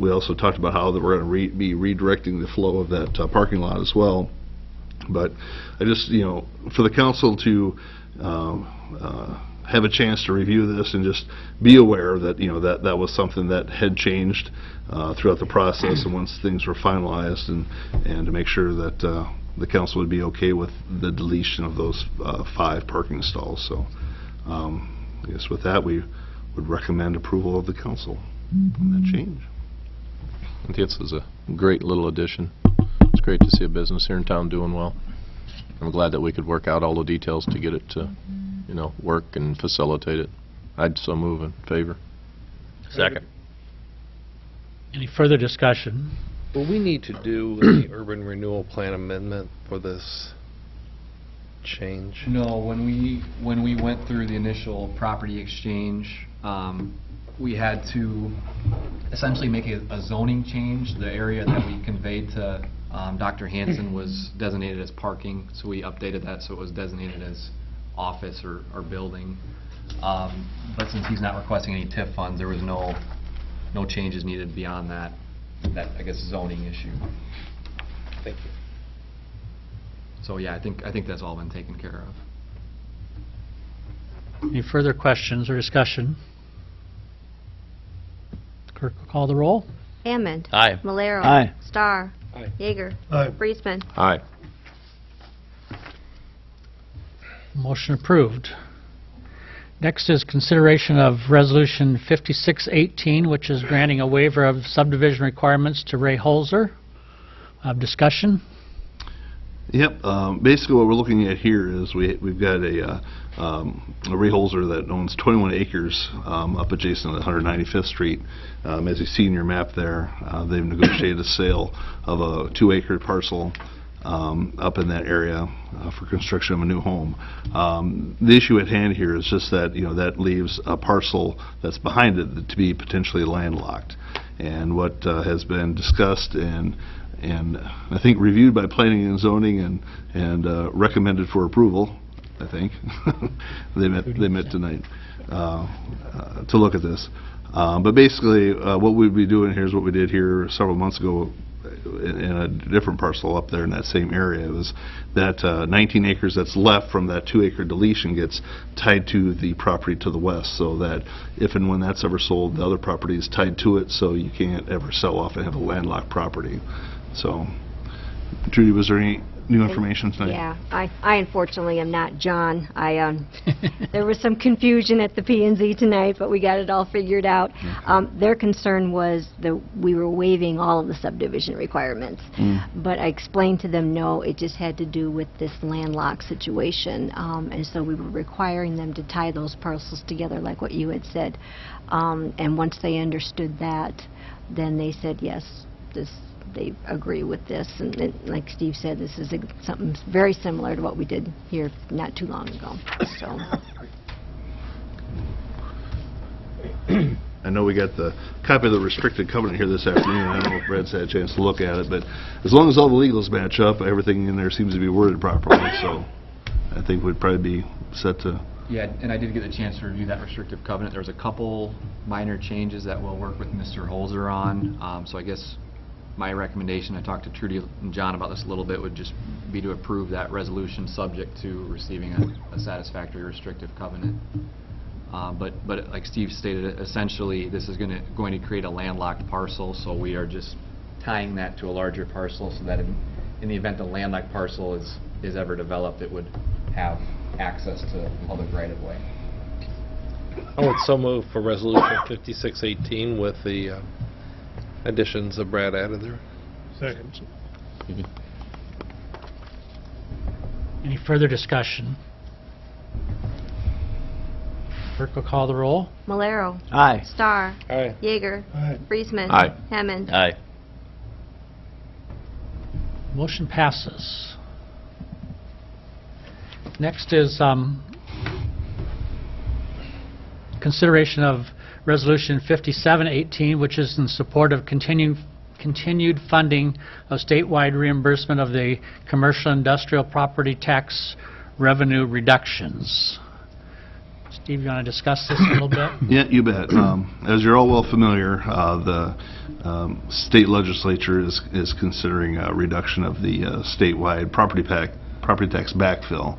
We also talked about how we're going to be redirecting the flow of that parking lot as well. But I just, for the council to have a chance to review this and just be aware that, that was something that had changed throughout the process, and once things were finalized, and to make sure that the council would be okay with the deletion of those 5 parking stalls. So I guess with that, we would recommend approval of the council on that change. I think this is a great little addition. It's great to see a business here in town doing well. I'm glad that we could work out all the details to get it to, work and facilitate it. I'd so move in favor. Second. Any further discussion? Will we need to do the urban renewal plan amendment for this change? No, when we went through the initial property exchange, we had to essentially make a zoning change. The area that we conveyed to Dr. Hansen was designated as parking, so we updated that so it was designated as office or building. But since he's not requesting any TIF funds, there was no changes needed beyond that I guess zoning issue. Thank you. So yeah, I think that's all been taken care of. Any further questions or discussion? Clerk will call the roll. Hammond. Aye. Malero. Aye. Starr. Aye. Yeager. Aye. Friesman. Aye. Motion approved. Next is consideration of Resolution 5618, which is granting a waiver of subdivision requirements to Ray Holzer. Discussion? Yep. Basically, what we're looking at here is we've got a Ray Holzer that owns 21 acres up adjacent to 195th Street. As you see in your map there, they've negotiated a sale of a 2-acre parcel up in that area for construction of a new home. The issue at hand here is just that, that leaves a parcel that's behind it to be potentially landlocked. And what has been discussed and I think reviewed by planning and zoning and recommended for approval, I think. they met tonight to look at this. But basically, what we'd be doing here is what we did here several months ago in a different parcel up there in that same area. It was that 19 acres that's left from that 2-acre deletion gets tied to the property to the west, so that if and when that's ever sold, the other property is tied to it, so you can't ever sell off and have a landlocked property. So, Judy, was there any new information tonight? Yeah, I unfortunately am not John. There was some confusion at the P&Z tonight, but we got it all figured out. Their concern was that we were waiving all of the subdivision requirements. But I explained to them, no, it just had to do with this landlocked situation. And so we were requiring them to tie those parcels together like what you had said. And once they understood that, then they said, yes, they agree with this, and like Steve said, this is something very similar to what we did here not too long ago. So, I know we got the copy of the restricted covenant here this afternoon. I don't know if Brad's had a chance to look at it, but as long as all the legals match up, everything in there seems to be worded properly. So, I think we'd probably be set to. Yeah, and I did get a chance to review that restrictive covenant. There was a couple minor changes that we'll work with Mr. Holzer on. So I guess my recommendation, I talked to Trudy and John about this a little bit, would just be to approve that resolution subject to receiving a satisfactory restrictive covenant. But like Steve stated, essentially this is going to create a landlocked parcel, so we are just tying that to a larger parcel so that in the event the landlocked parcel is ever developed, it would have access to public right-of-way. I would so move for Resolution 5618 with the additions that Brad added there. Second. Any further discussion? Clerk will call the roll. Malero. Aye. Starr. Aye. Yeager. Aye. Friesman. Aye. Hammond. Aye. Motion passes. Next is consideration of Resolution 5718, which is in support of continued funding of statewide reimbursement of the commercial industrial property tax revenue reductions. Steve, you want to discuss this a little bit? Yeah, you bet. As you're all well familiar, the state legislature is considering a reduction of the statewide property tax backfill.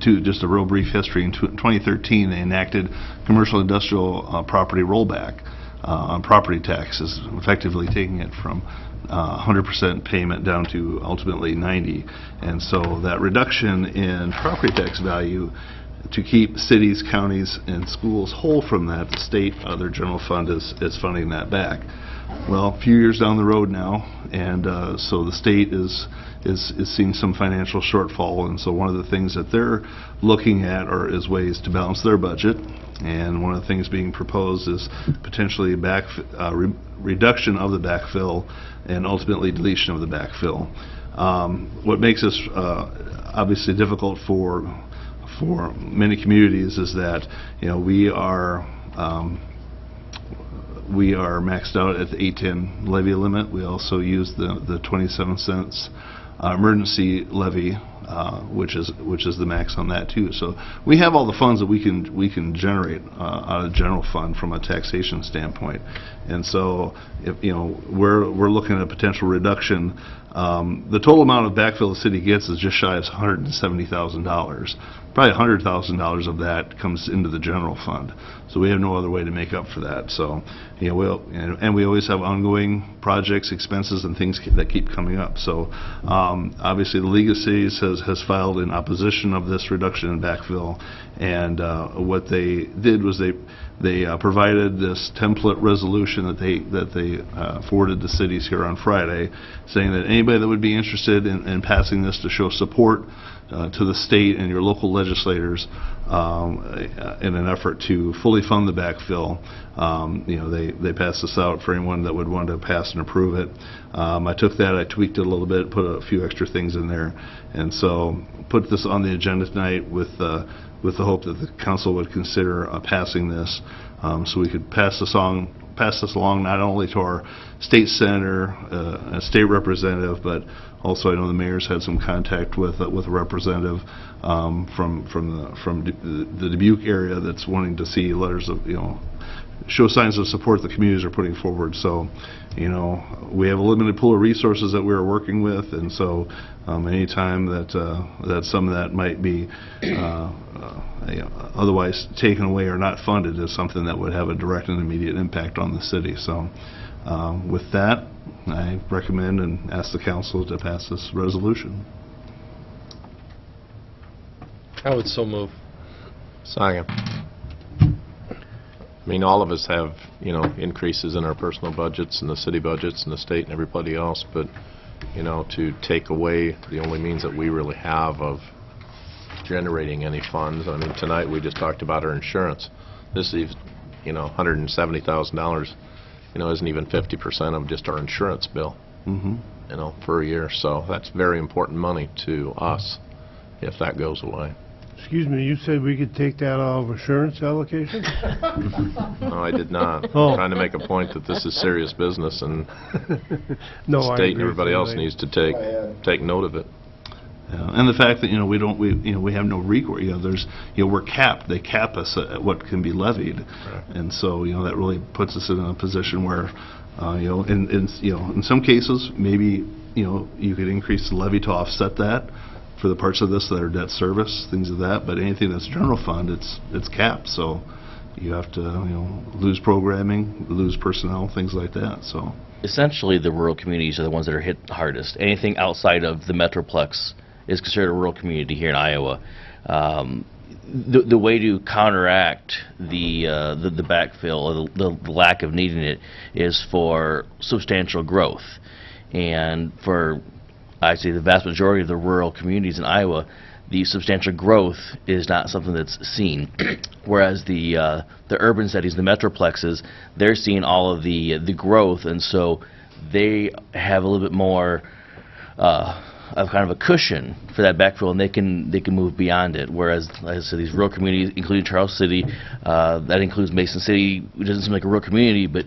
To just a real brief history, in 2013 they enacted commercial industrial property rollback on property taxes, effectively taking it from 100% payment down to ultimately 90%. And so that reduction in property tax value, to keep cities, counties, and schools whole from that, the state, their general fund is funding that back. Well, a few years down the road now, and so the state is seeing some financial shortfall, and so one of the things that they're looking at is ways to balance their budget, and one of the things being proposed is potentially reduction of the backfill and ultimately deletion of the backfill. What makes this obviously difficult for many communities is that we are maxed out at the 810 levy limit. We also use the 27 cents emergency levy which is the max on that too. So we have all the funds that we can generate out of the general fund from a taxation standpoint. And so if we're looking at a potential reduction. The total amount of backfill the city gets is just shy of $170,000. Probably $100,000 of that comes into the general fund. So we have no other way to make up for that. So, we always have ongoing projects, expenses, and things that keep coming up. So, obviously, the League of Cities has filed in opposition of this reduction in backfill, and what they did was they provided this template resolution that they forwarded to cities here on Friday, saying that anybody that would be interested in passing this to show support to the state and your local legislators in an effort to fully fund the backfill. They passed this out for anyone that would want to pass and approve it. I took that, I tweaked it a little bit, put a few extra things in there, and so put this on the agenda tonight with the hope that the council would consider passing this, so we could pass this along not only to our state senator, a state representative, but also I know the mayor's had some contact with a representative from the Dubuque area that's wanting to see letters of show signs of support the communities are putting forward. So, we have a limited pool of resources that we're working with, and so any time that some of that might be otherwise taken away or not funded is something that would have a direct and immediate impact on the city. So, with that, I recommend and ask the council to pass this resolution. I would so move. Second. I mean, all of us have, increases in our personal budgets and the city budgets and the state and everybody else, but, to take away the only means that we really have of generating any funds. I mean, tonight we just talked about our insurance. This is, $170,000, isn't even 50% of just our insurance bill, per year. So that's very important money to us if that goes away. Excuse me, you said we could take that out of insurance allocation? No, I did not. Oh. I'm trying to make a point that this is serious business, and No, the I state and agree everybody else fully. needs to take note of it. And the fact that we have no recourse. We're capped. They cap us at what can be levied, and so that really puts us in a position where in some cases maybe you could increase the levy to offset that for the parts of this that are debt service, things of that. But anything that's general fund, it's capped. So you have to lose programming, lose personnel, things like that. So essentially, the rural communities are the ones that are hit hardest. Anything outside of the Metroplex is considered a rural community here in Iowa. The way to counteract the backfill or the lack of needing it is for substantial growth. And for, I'd say, the vast majority of the rural communities in Iowa, the substantial growth is not something that's seen. Whereas the urban cities, the Metroplexes, they're seeing all of the growth, and so they have a little bit more of kind of a cushion for that backfill, and they can move beyond it. Whereas, like I said, these rural communities, including Charles City, that includes Mason City, it doesn't seem like a rural community, but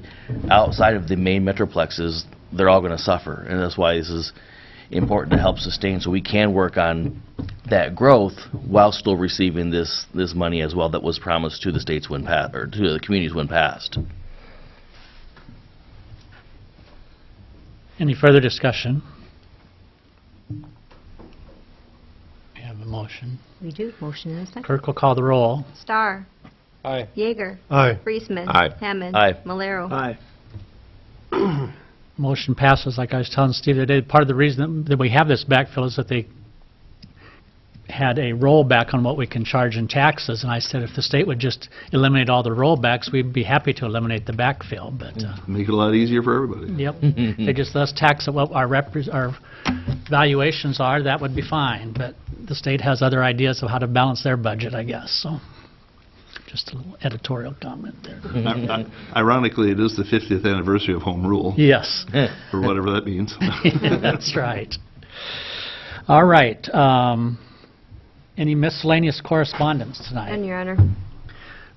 outside of the main Metroplexes, they're all going to suffer, and that's why this is important to help sustain, so we can work on that growth while still receiving this money as well that was promised to the states when passed, or to the communities when passed. Any further discussion? We have a motion. We do. Motion and a second. Clerk will call the roll. Starr. Aye. Yeager. Aye. Friesman. Aye. Hammond. Aye. Malero. Aye. Motion passes. Like I was telling Steve the other day, part of the reason that we have this backfill is that they had a rollback on what we can charge in taxes, and I said if the state would just eliminate all the rollbacks, we'd be happy to eliminate the backfill. But make it a lot easier for everybody. yep, they just let us tax at what our valuations are. That would be fine. But the state has other ideas of how to balance their budget, I guess. So, just a little editorial comment there. Ironically, it is the 50th anniversary of Home Rule. Yes. For whatever that means. That's right. All right. Any miscellaneous correspondence tonight? And, Your Honor.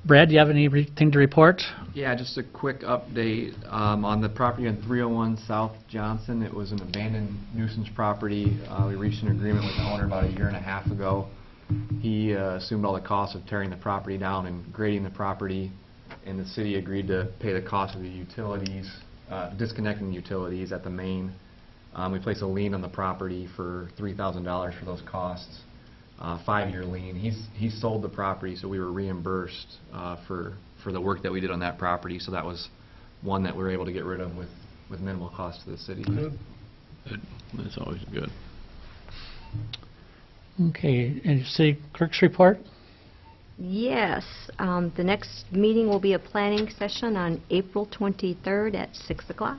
Brad, do you have anything to report? Yeah, just a quick update on the property on 301 South Johnson. It was an abandoned nuisance property. We reached an agreement with the owner about 1.5 years ago. He assumed all the costs of tearing the property down and grading the property, and the city agreed to pay the cost of the utilities, disconnecting the utilities at the main. We placed a lien on the property for $3,000 for those costs. 5-year lien. He sold the property, so we were reimbursed for the work that we did on that property. So that was one that we were able to get rid of with minimal cost to the city. Good. That's always good. Okay, and city clerk's report? Yes. The next meeting will be a planning session on April 23rd at 6 o'clock.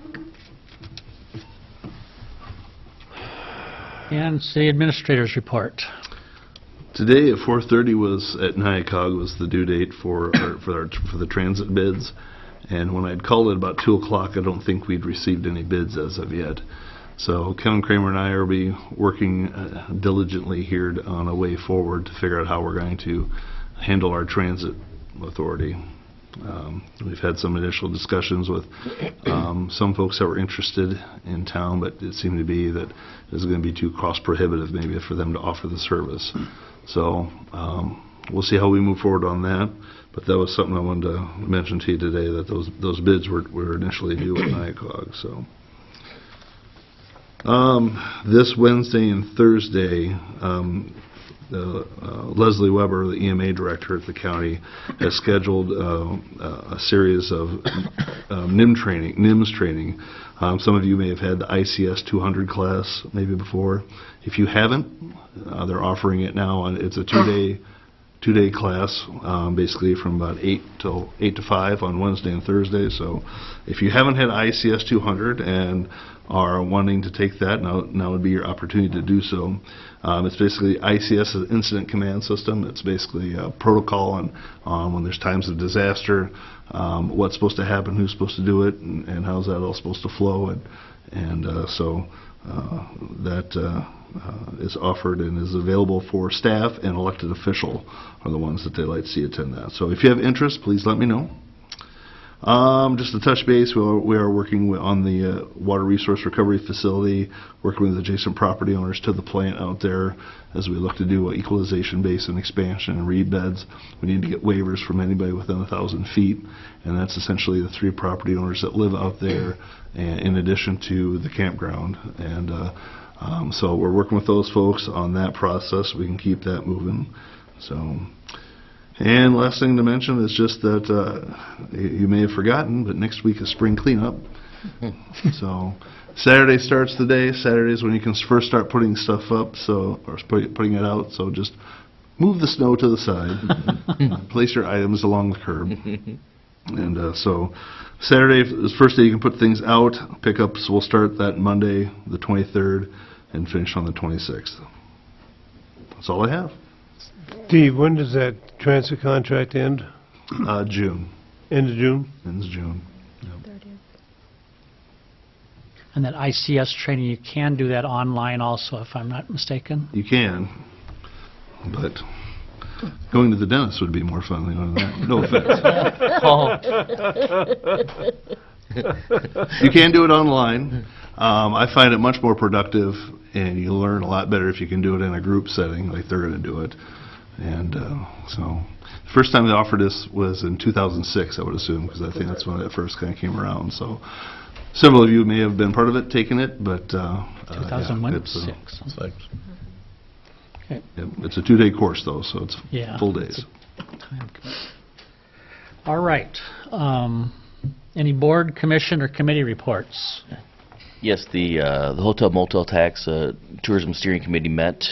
And city administrator's report. Today at 4:30 was at NIACOG was the due date for the transit bids, and when I'd called it about 2 o'clock, I don't think we'd received any bids as of yet. So Kevin Kramer and I will be working diligently here on a way forward to figure out how we're going to handle our transit authority. We've had some initial discussions with some folks that were interested in town, but it seemed to be that it was going to be too cost prohibitive maybe for them to offer the service. So we'll see how we move forward on that, but that was something I wanted to mention to you today, that those bids were initially due at NIACOG. So this Wednesday and Thursday, Leslie Weber, the EMA director at the county, has scheduled a series of NIMS training. Some of you may have had the ICS 200 class maybe before. If you haven't, they're offering it now. It's a two-day class, basically from about 8 to 5 on Wednesday and Thursday. So if you haven't had ICS 200 and are wanting to take that, now would be your opportunity to do so. It's basically ICS, an incident command system. It's basically a protocol on when there's times of disaster, what's supposed to happen, who's supposed to do it, and how's that all supposed to flow. So that is offered and is available for staff, and elected official are the ones that they like to see attend that. So if you have interest, please let me know. Just to touch base, we are working on the water resource recovery facility, working with adjacent property owners to the plant out there as we look to do equalization basin expansion and reed beds. We need to get waivers from anybody within 1,000 feet, and that's essentially the 3 property owners that live out there, in addition to the campground. And so we're working with those folks on that process. We can keep that moving. So. And last thing to mention is just that you may have forgotten, but next week is spring cleanup. So Saturday starts the day. Saturday is when you can first start putting stuff up, or putting it out. So just move the snow to the side, place your items along the curb. And so Saturday is the first day you can put things out. Pickups will start that Monday, the 23rd, and finish on the 26th. That's all I have. Steve, when does that transit contract end? June. End of June? Ends June. Yep. And that ICS training, you can do that online also, if I'm not mistaken? You can, but going to the dentist would be more fun than that. No offense. You can do it online. I find it much more productive, and you learn a lot better if you can do it in a group setting like they're going to do it. And so the first time they offered this was in 2006, I would assume, because I think that's when it first kind of came around. So several of you may have been part of it, taking it, but 2006. It's a 2-day course, though, so it's full days. All right. Any board, commission, or committee reports? Yes, the Hotel Motel Tax Tourism Steering Committee met.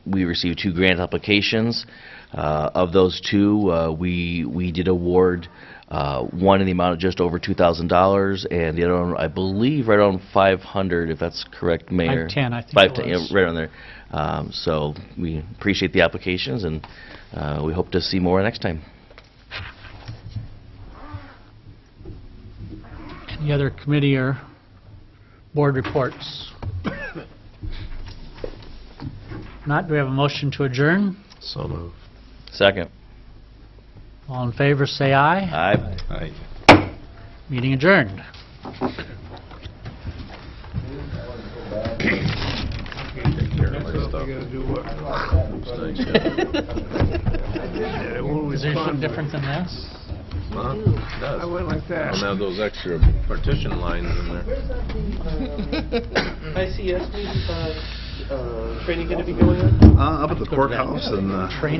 We received 2 grant applications. Of those 2, we did award one in the amount of just over $2,000, and the other one, I believe, right around $500, if that's correct, Mayor. 510, I think it was. Right on there. So we appreciate the applications, and we hope to see more next time. Any other committee or board reports? Not, do we have a motion to adjourn? So moved. Second. All in favor, say aye. Aye. Meeting adjourned. Is there anything different than this? Well, it does. I went like that. Don't have those extra partition lines in there. ICS, training going to be going on? Up at the courthouse and, Training